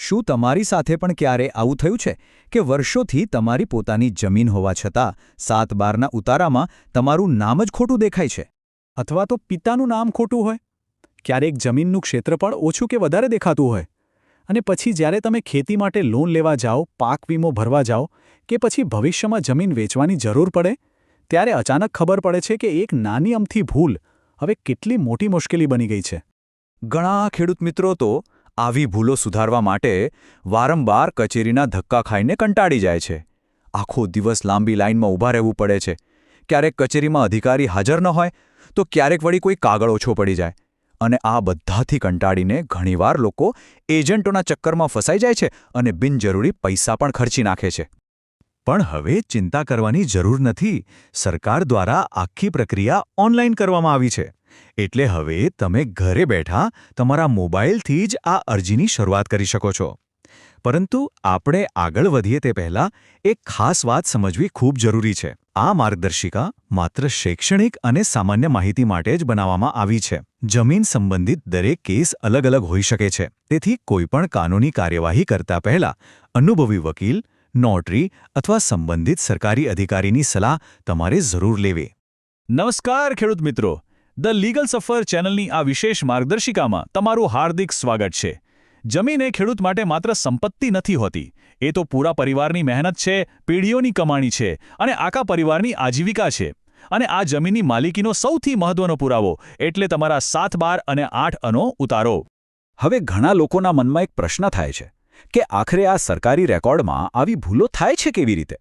શું તમારી સાથે પણ ક્યારે આવું થયું છે કે વર્ષોથી તમારી પોતાની જમીન હોવા છતાં 7/12ના ઉતારામાં તમારું નામ જ ખોટું દેખાય છે? અથવા તો પિતાનું નામ ખોટું હોય? ક્યારેક જમીનનું ક્ષેત્રફળ ઓછું કે વધારે દેખાતું હોય? અને પછી જ્યારે તમે ખેતી માટે લોન લેવા જાઓ, પાક વીમો ભરવા જાઓ કે પછી ભવિષ્યમાં જમીન વેચવાની જરૂર પડે, ત્યારે અચાનક ખબર પડે છે કે એક નાની અમથી ભૂલ હવે કેટલી મોટી મુશ્કેલી બની ગઈ છે. ઘણા ખેડૂત મિત્રો તો આવી ભૂલો સુધારવા માટે વારંવાર કચેરીના ધક્કા ખાઈને કંટાળી જાય છે. આખો દિવસ લાંબી લાઇનમાં ઊભા રહેવું પડે છે. ક્યારેક કચેરીમાં અધિકારી હાજર ન હોય તો ક્યારેક વળી કોઈ કાગળ ઓછો પડી જાય. અને આ બધાથી કંટાળીને ઘણીવાર લોકો એજન્ટોના ચક્કરમાં ફસાઈ જાય છે અને બિનજરૂરી પૈસા પણ ખર્ચી નાખે છે. પણ હવે ચિંતા કરવાની જરૂર નથી. સરકાર દ્વારા આખી પ્રક્રિયા ઓનલાઈન કરવામાં આવી છે. એટલે હવે તમે ઘરે બેઠા તમારા મોબાઈલથી જ આ અરજીની શરૂઆત કરી શકો છો. પરંતુ આપણે આગળ વધીએ તે પહેલાં એક ખાસ વાત સમજવી ખૂબ જરૂરી છે. આ માર્ગદર્શિકા માત્ર શૈક્ષણિક અને સામાન્ય માહિતી માટે જ બનાવવામાં આવી છે. જમીન સંબંધિત દરેક કેસ અલગ અલગ હોઈ શકે છે. તેથી કોઈપણ કાનૂની કાર્યવાહી કરતા પહેલા અનુભવી વકીલ, નોટરી અથવા સંબંધિત સરકારી અધિકારીની સલાહ તમારે જરૂર લેવી. નમસ્કાર ખેડૂત મિત્રો, ધ લીગલ સફર ચેનલની આ વિશેષ માર્ગદર્શિકામાં તમારું હાર્દિક સ્વાગત છે. જમીન એ ખેડૂત માટે માત્ર સંપત્તિ નથી હોતી. એ તો પૂરા પરિવારની મહેનત છે, પેઢીઓની કમાણી છે અને આખા પરિવારની આજીવિકા છે. અને આ જમીનની માલિકીનો સૌથી મહત્વનો પુરાવો એટલે તમારા 7/12 અને 8 ઉતારો. હવે ઘણા લોકોના મનમાં એક પ્રશ્ન થાય છે કે આખરે આ સરકારી રેકોર્ડમાં આવી ભૂલો થાય છે કેવી રીતે?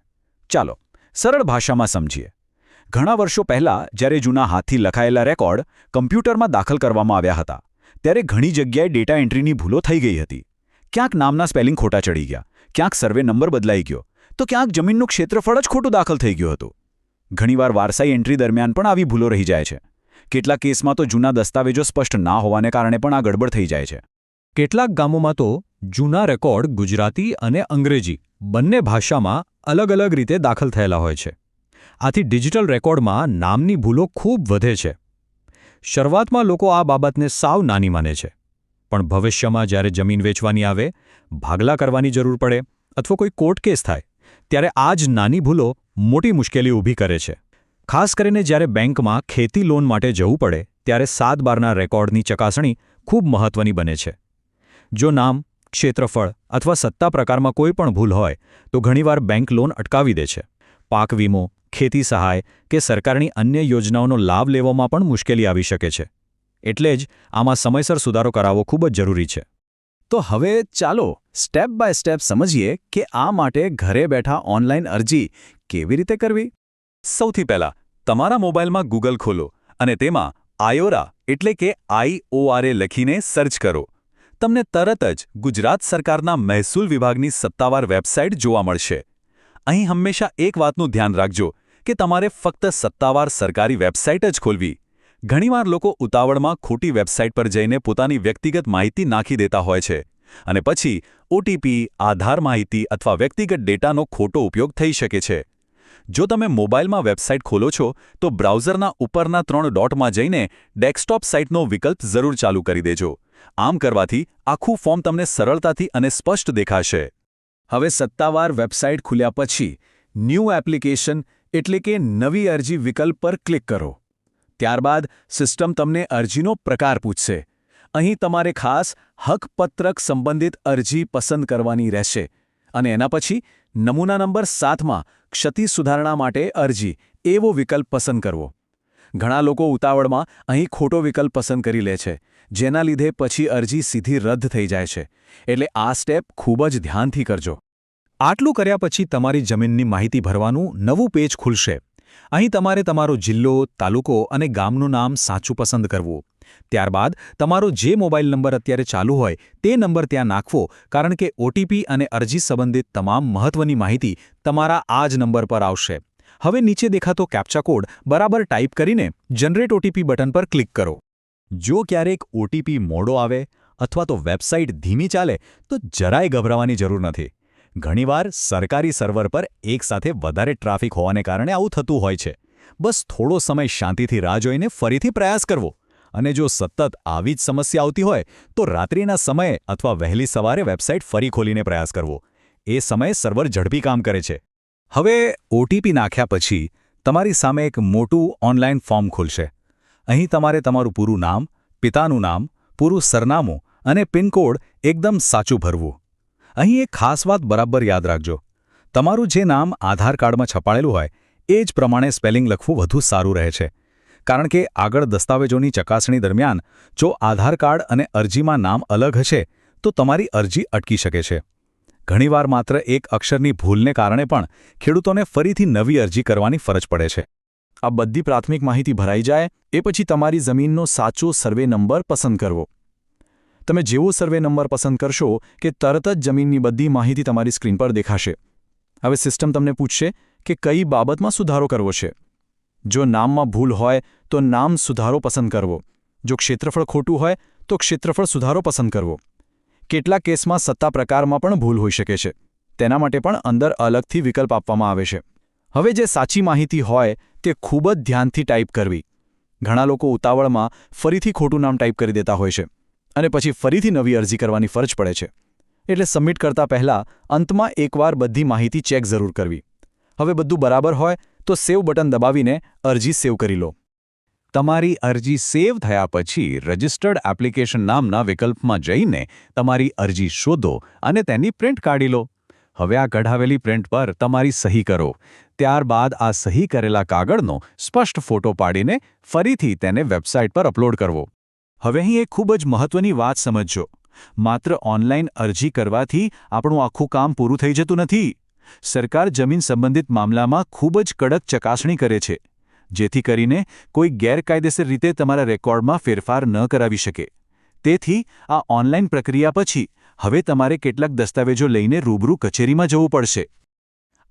ચાલો સરળ ભાષામાં સમજીએ. ઘણા વર્ષો પહેલાં જ્યારે જૂના હાથથી લખાયેલા રેકોર્ડ કમ્પ્યુટરમાં દાખલ કરવામાં આવ્યા હતા, ત્યારે ઘણી જગ્યાએ ડેટા એન્ટ્રીની ભૂલો થઈ ગઈ હતી. ક્યાંક નામના સ્પેલિંગ ખોટા ચડી ગયા, ક્યાંક સર્વે નંબર બદલાઈ ગયો, તો ક્યાંક જમીનનું ક્ષેત્રફળ જ ખોટું દાખલ થઈ ગયું હતું. ઘણીવાર વારસાઈ એન્ટ્રી દરમિયાન પણ આવી ભૂલો રહી જાય છે. કેટલાક કેસમાં તો જૂના દસ્તાવેજો સ્પષ્ટ ના હોવાને કારણે પણ આ ગડબડ થઈ જાય છે. કેટલાક ગામોમાં તો જૂના રેકોર્ડ ગુજરાતી અને અંગ્રેજી બંને ભાષામાં અલગ અલગ રીતે દાખલ થયેલા હોય છે. આથી ડિજિટલ રેકોર્ડમાં નામની ભૂલો ખૂબ વધે છે. શરૂઆતમાં લોકો આ બાબતને સાવ નાની માને છે. પણ ભવિષ્યમાં જ્યારે જમીન વેચવાની આવે, ભાગલા કરવાની જરૂર પડે અથવા કોઈ કોર્ટ કેસ થાય, ત્યારે આ જ નાની ભૂલો મોટી મુશ્કેલી ઊભી કરે છે. ખાસ કરીને જ્યારે બેંકમાં ખેતી લોન માટે જવું પડે, ત્યારે 7/12ના રેકોર્ડની ચકાસણી ખૂબ મહત્વની બને છે. જો નામ, ક્ષેત્રફળ અથવા સત્તા પ્રકારમાં કોઈ પણ ભૂલ હોય તો ઘણીવાર બેંક લોન અટકાવી દે છે. પાક વીમો, ખેતી સહાય કે સરકારની અન્ય યોજનાઓનો લાભ લેવામાં પણ મુશ્કેલી આવી શકે છે. એટલે જ આમાં સમયસર સુધારો કરાવવો ખૂબ જ જરૂરી છે. તો હવે ચાલો સ્ટેપ બાય સ્ટેપ સમજીએ કે આ માટે ઘરે બેઠા ઓનલાઈન અરજી કેવી રીતે કરવી. સૌથી પહેલાં તમારા મોબાઈલમાં ગૂગલ ખોલો અને તેમાં આયોરા એટલે કે IORA લખીને સર્ચ કરો. તમને તરત જ ગુજરાત સરકારના મહેસૂલ વિભાગની સત્તાવાર વેબસાઇટ જોવા મળશે. અહીં હંમેશા એક વાતનું ધ્યાન રાખજો કે તમારે ફક્ત સત્તાવાર સરકારી વેબસાઇટ જ ખોલવી. ઘણીવાર લોકો ઉતાવળમાં ખોટી વેબસાઇટ પર જઈને પોતાની વ્યક્તિગત માહિતી નાખી દેતા હોય છે અને પછી OTP, આધાર માહિતી અથવા વ્યક્તિગત ડેટાનો ખોટો ઉપયોગ થઈ શકે છે. જો તમે મોબાઈલમાં વેબસાઇટ ખોલો છો તો બ્રાઉઝરના ઉપરના 3 ડોટમાં જઈને ડેસ્કટોપ સાઇટનો વિકલ્પ જરૂર ચાલુ કરી દેજો. આમ કરવાથી આખું ફોર્મ તમને સરળતાથી અને સ્પષ્ટ દેખાશે. હવે સત્તાવાર વેબસાઇટ ખુલ્યા પછી ન્યૂ એપ્લિકેશન એટલે કે નવી અરજી વિકલ્પ પર ક્લિક કરો. ત્યારબાદ સિસ્ટમ તમને અરજીનો પ્રકાર પૂછશે. અહીં તમારે ખાસ હકપત્રક સંબંધિત અરજી પસંદ કરવાની રહેશે અને એના પછી નમૂના નંબર 7માં ક્ષતિ સુધારણા માટે અરજી એવો વિકલ્પ પસંદ કરવો. ઘણા લોકો ઉતાવળમાં અહીં ખોટો વિકલ્પ પસંદ કરી લે છે, જેના લીધે પછી અરજી સીધી રદ થઈ જાય છે. એટલે આ સ્ટેપ ખૂબ જ ધ્યાનથી કરજો. આટલું કર્યા પછી તમારી જમીનની માહિતી ભરવાનું નવું પેજ ખુલશે. અહીં તમારે તમારો જિલ્લો, તાલુકો અને ગામનું નામ સાચું પસંદ કરવું. ત્યારબાદ તમારો જે મોબાઈલ નંબર અત્યારે ચાલુ હોય તે નંબર ત્યાં નાખવો, કારણ કે OTP અને અરજી સંબંધિત તમામ મહત્વની માહિતી તમારા આ જ નંબર પર આવશે. હવે નીચે દેખાતો કેપ્ચા કોડ બરાબર ટાઈપ કરીને જનરેટ OTP બટન પર ક્લિક કરો. જો ક્યારેક OTP મોડો આવે અથવા તો વેબસાઇટ ધીમી ચાલે તો જરાય ગભરાવાની જરૂર નથી. ઘણીવાર સરકારી સર્વર પર એકસાથે વધારે ટ્રાફિક હોવાને કારણે આવું થતું હોય છે. બસ થોડો સમય શાંતિથી રાહ જોઈને ફરીથી પ્રયાસ કરવો અને જો સતત આવી જ સમસ્યા આવતી હોય તો રાત્રિના સમયે અથવા વહેલી સવારે વેબસાઇટ ફરી ખોલીને પ્રયાસ કરવો. એ સમયે સર્વર ઝડપી કામ કરે છે. હવે ઓટીપી નાખ્યા પછી તમારી સામે એક મોટું ઓનલાઈન ફોર્મ ખુલશે. અહીં તમારે તમારું પૂરું નામ, પિતાનું નામ, પૂરું સરનામું અને પિનકોડ એકદમ સાચું ભરવું. અહીં એક ખાસ વાત બરાબર યાદ રાખજો. તમારું જે નામ આધાર કાર્ડમાં છપાયેલું હોય એ જ પ્રમાણે સ્પેલિંગ લખવું વધુ સારું રહે છે. કારણ કે આગળ દસ્તાવેજોની ચકાસણી દરમિયાન જો આધાર કાર્ડ અને અરજીમાં નામ અલગ હશે તો તમારી અરજી અટકી શકે છે. ઘણીવાર માત્ર એક અક્ષરની ભૂલને કારણે પણ ખેડૂતોને ફરીથી નવી અરજી કરવાની ફરજ પડે છે. આ બધી પ્રાથમિક માહિતી ભરાઈ જાય એ પછી તમારી જમીનનો સાચો સર્વે નંબર પસંદ કરવો. તમે જેવો સર્વે નંબર પસંદ કરશો કે તરત જ જમીનની બધી માહિતી તમારી સ્ક્રીન પર દેખાશે. હવે સિસ્ટમ તમને પૂછશે કે કઈ બાબતમાં સુધારો કરવો છે. જો નામમાં ભૂલ હોય તો નામ સુધારો પસંદ કરવો. જો ક્ષેત્રફળ ખોટું હોય તો ક્ષેત્રફળ સુધારો પસંદ કરવો. કેટલાક કેસમાં સત્તા પ્રકારમાં પણ ભૂલ હોઈ શકે છે. તેના માટે પણ અંદર અલગથી વિકલ્પ આપવામાં આવે છે. હવે જે સાચી માહિતી હોય તે ખૂબ જ ધ્યાનથી ટાઈપ કરવી. ઘણા લોકો ઉતાવળમાં ફરીથી ખોટું નામ ટાઈપ કરી દેતા હોય છે અને પછી ફરીથી નવી અરજી કરવાની ફરજ પડે છે. એટલે સબમિટ કરતા પહેલાં અંતમાં એકવાર બધી માહિતી ચેક જરૂર કરવી. હવે બધું બરાબર હોય તો સેવ બટન દબાવીને અરજી સેવ કરી લો. તમારી અરજી સેવ થયા પછી રજિસ્ટર્ડ એપ્લિકેશન નામના વિકલ્પમાં જઈને તમારી અરજી શોધો અને તેની પ્રિન્ટ કાઢી લો. હવે આ કઢાવેલી પ્રિન્ટ પર તમારી સહી કરો. ત્યારબાદ આ સહી કરેલા કાગળનો સ્પષ્ટ ફોટો પાડીને ફરીથી તેને વેબસાઇટ પર અપલોડ કરવો. હવે અહીં એક ખૂબ જ મહત્વની વાત સમજજો. માત્ર ઓનલાઈન અરજી કરવાથી આપણું આખું કામ પૂરું થઈ જતું નથી. સરકાર જમીન સંબંધિત મામલામાં ખૂબ જ કડક ચકાસણી કરે છે, જેથી કરીને કોઈ ગેરકાયદેસર રીતે તમારા રેકોર્ડમાં ફેરફાર ન કરાવી શકે. તેથી આ ઓનલાઈન પ્રક્રિયા પછી હવે તમારે કેટલાક દસ્તાવેજો લઈને રૂબરૂ કચેરીમાં જવું પડશે.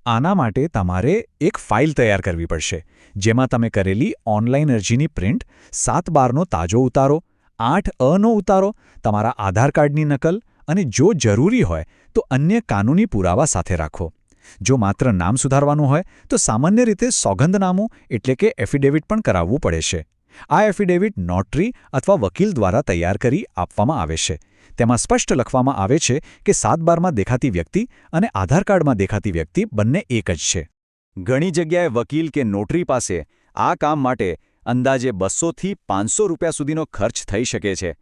આના માટે તમારે એક ફાઇલ તૈયાર કરવી પડશે, જેમાં તમે કરેલી ઓનલાઈન અરજીની પ્રિન્ટ, 7/12નો તાજો ઉતારો, 8A નો ઉતારો, તમારા આધાર કાર્ડની નકલ અને જો જરૂરી હોય તો અન્ય કાનૂની પુરાવા સાથે રાખો. જો માત્ર નામ સુધારવાનું હોય તો સામાન્ય રીતે સોગંદનામું એટલે કે એફિડેવિટ પણ કરાવવું પડે છે. આ એફિડેવિટ નોટરી અથવા વકીલ દ્વારા તૈયાર કરી આપવામાં આવે છે. તેમાં સ્પષ્ટ લખવામાં આવે છે કે 7/12માં દેખાતી વ્યક્તિ અને આધાર કાર્ડમાં દેખાતી વ્યક્તિ બંને એક જ છે. ઘણી જગ્યાએ વકીલ કે નોટરી પાસે આ કામ માટે અંદાજે 200 થી 500 રૂપિયા સુધીનો ખર્ચ થઈ શકે છે.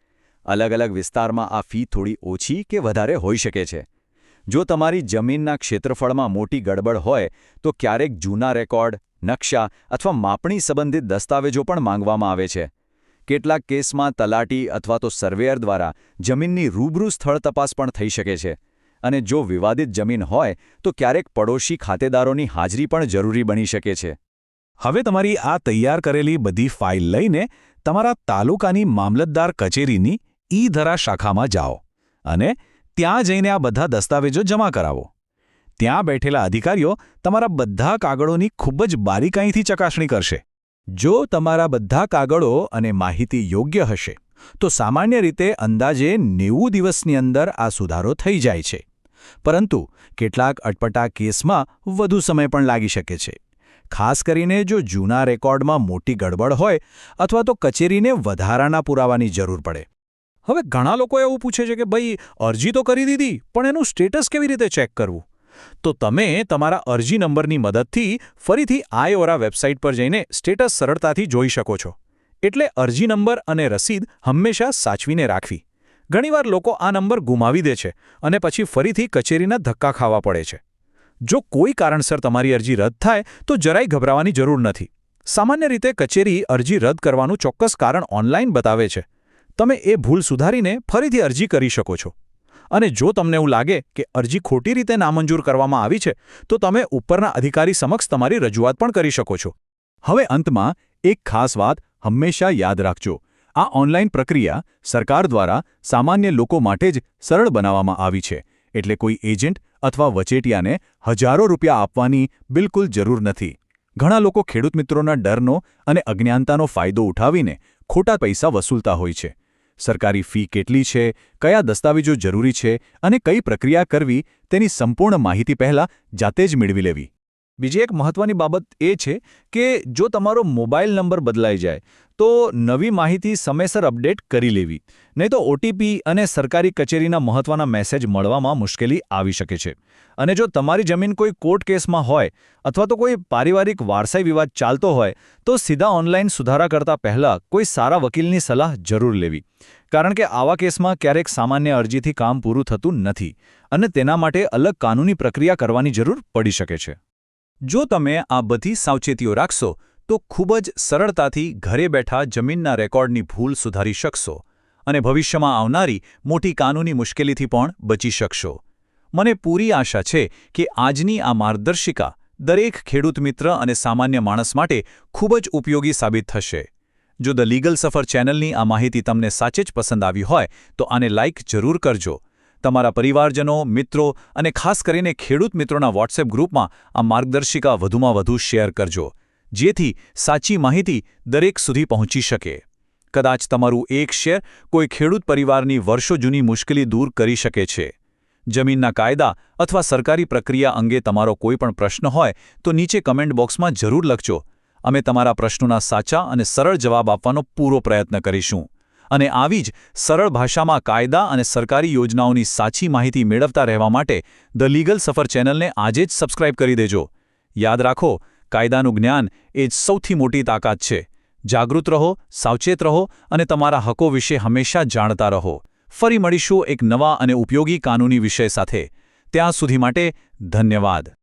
અલગ અલગ વિસ્તારમાં આ ફી થોડી ઓછી કે વધારે હોઈ શકે છે. જો તમારી જમીનના ક્ષેત્રફળમાં મોટી ગડબડ હોય તો ક્યારેક જૂના રેકોર્ડ, નકશા અથવા માપણી સંબંધિત દસ્તાવેજો પણ માંગવામાં આવે છે. કેટલાક કેસમાં તલાટી અથવા તો સર્વેયર દ્વારા જમીનની રૂબરૂ સ્થળ તપાસ પણ થઈ શકે છે. અને જો વિવાદિત જમીન હોય તો ક્યારેક પડોશી ખાતેદારોની હાજરી પણ જરૂરી બની શકે છે. હવે તમારી આ તૈયાર કરેલી બધી ફાઇલ લઈને તમારા તાલુકાની મામલતદાર કચેરીની ઈ-ધરા શાખામાં જાઓ અને ત્યાં જઈને આ બધા દસ્તાવેજો જમા કરાવો. ત્યાં બેઠેલા અધિકારીઓ તમારા બધા કાગળોની ખૂબ જ બારીકાઈથી ચકાસણી કરશે. જો તમારા બધા કાગળો અને માહિતી યોગ્ય હશે તો સામાન્ય રીતે અંદાજે 90 દિવસની અંદર આ સુધારો થઈ જાય છે. પરંતુ કેટલાક અટપટા કેસમાં વધુ સમય પણ લાગી શકે છે. ખાસ કરીને જો જૂના રેકોર્ડમાં મોટી ગડબડ હોય અથવા તો કચેરીને વધારાના પુરાવાની જરૂર પડે. હવે ઘણા લોકો એવું પૂછે છે કે ભાઈ અરજી તો કરી દીધી પણ એનું સ્ટેટસ કેવી રીતે ચેક કરવું? તો તમે તમારા અરજી નંબરની મદદથી ફરીથી આઈઓરા વેબસાઇટ પર જઈને સ્ટેટસ સરળતાથી જોઈ શકો છો. એટલે અરજી નંબર અને રસીદ હંમેશા સાચવીને રાખવી. ઘણીવાર લોકો આ નંબર ગુમાવી દે છે અને પછી ફરીથી કચેરીના ધક્કા ખાવા પડે છે. જો કોઈ કારણસર તમારી અરજી રદ થાય તો જરાય ગભરાવાની જરૂર નથી. સામાન્ય રીતે કચેરી અરજી રદ કરવાનું ચોક્કસ કારણ ઓનલાઈન બતાવે છે. તમે એ ભૂલ સુધારીને ફરીથી અરજી કરી શકો છો. અને જો તમને એવું લાગે કે અરજી ખોટી રીતે નામંજૂર કરવામાં આવી છે તો તમે ઉપરના અધિકારી સમક્ષ તમારી રજૂઆત પણ કરી શકો છો. હવે અંતમાં એક ખાસ વાત હંમેશા યાદ રાખજો. આ ઓનલાઈન પ્રક્રિયા સરકાર દ્વારા સામાન્ય લોકો માટે જ સરળ બનાવવામાં આવી છે. એટલે કોઈ એજન્ટ અથવા વચેટિયાને હજારો રૂપિયા આપવાની બિલકુલ જરૂર નથી. ઘણા લોકો ખેડૂત મિત્રોના ડરનો અને અજ્ઞાનતાનો ફાયદો ઉઠાવીને ખોટા પૈસા વસૂલતા હોય છે. સરકારી ફી કેટલી છે, કયા દસ્તાવેજો જરૂરી છે અને કઈ પ્રક્રિયા કરવી તેની સંપૂર્ણ માહિતી પહેલાં જાતે જ મેળવી લેવી. બીજી એક મહત્વની બાબત એ છે કે જો તમારો મોબાઈલ નંબર બદલાઈ જાય તો નવી માહિતી સમયસર અપડેટ કરી લેવી, નહીં તો ઓટીપી અને સરકારી કચેરીના મહત્વના મેસેજ મળવામાં મુશ્કેલી આવી શકે છે. અને જો તમારી જમીન કોઈ કોર્ટ કેસમાં હોય અથવા તો કોઈ પારિવારિક વારસાઈ વિવાદ ચાલતો હોય તો સીધા ઓનલાઈન સુધારા કરતા પહેલાં કોઈ સારા વકીલની સલાહ જરૂર લેવી, કારણ કે આવા કેસમાં ક્યારેક સામાન્ય અરજીથી કામ પૂરું થતું નથી અને તેના માટે અલગ કાનૂની પ્રક્રિયા કરવાની જરૂર પડી શકે છે. જો તમે આ બધી સાવચેતીઓ રાખશો તો ખૂબ જ સરળતાથી ઘરે બેઠા જમીનના રેકોર્ડની ભૂલ સુધારી શકશો અને ભવિષ્યમાં આવનારી મોટી કાનૂની મુશ્કેલીથી પણ બચી શકશો. મને પૂરી આશા છે કે આજની આ માર્ગદર્શિકા દરેક ખેડૂત મિત્ર અને સામાન્ય માણસ માટે ખૂબ જ ઉપયોગી સાબિત થશે. જો ધ લીગલ સફર ચેનલની આ માહિતી તમને સાચે જ પસંદ આવી હોય તો આને લાઇક જરૂર કરજો. તમારા પરિવારજનો, મિત્રો અને ખાસ કરીને ખેડૂત મિત્રોના વોટ્સએપ ગ્રુપમાં આ માર્ગદર્શિકા વધુમાં વધુ શેર કરજો, જેથી સાચી માહિતી દરેક સુધી પહોંચી શકે. કદાચ તમારું એક શેર કોઈ ખેડૂત પરિવારની વર્ષો જૂની મુશ્કેલી દૂર કરી શકે છે. જમીનના કાયદા અથવા સરકારી પ્રક્રિયા અંગે તમારો કોઈ પણ પ્રશ્ન હોય તો નીચે કમેન્ટ બોક્સમાં જરૂર લખજો. અમે તમારા પ્રશ્નોના સાચા અને સરળ જવાબ આપવાનો પૂરો પ્રયત્ન કરીશું. અને આવી જ સરળ ભાષામાં કાયદા અને સરકારી યોજનાઓની સાચી માહિતી મેળવતા રહેવા માટે ધ લીગલ સફર ચેનલને આજે જ સબસ્ક્રાઇબ કરી દેજો. યાદ રાખો, કાયદાનું જ્ઞાન એ જ સૌથી મોટી તાકાત છે. જાગૃત રહો, સાવચેત રહો અને તમારા હકો વિશે હંમેશા જાણતા રહો. ફરી મળીશું એક નવા અને ઉપયોગી કાનૂની વિષય સાથે. ત્યાં સુધી માટે ધન્યવાદ.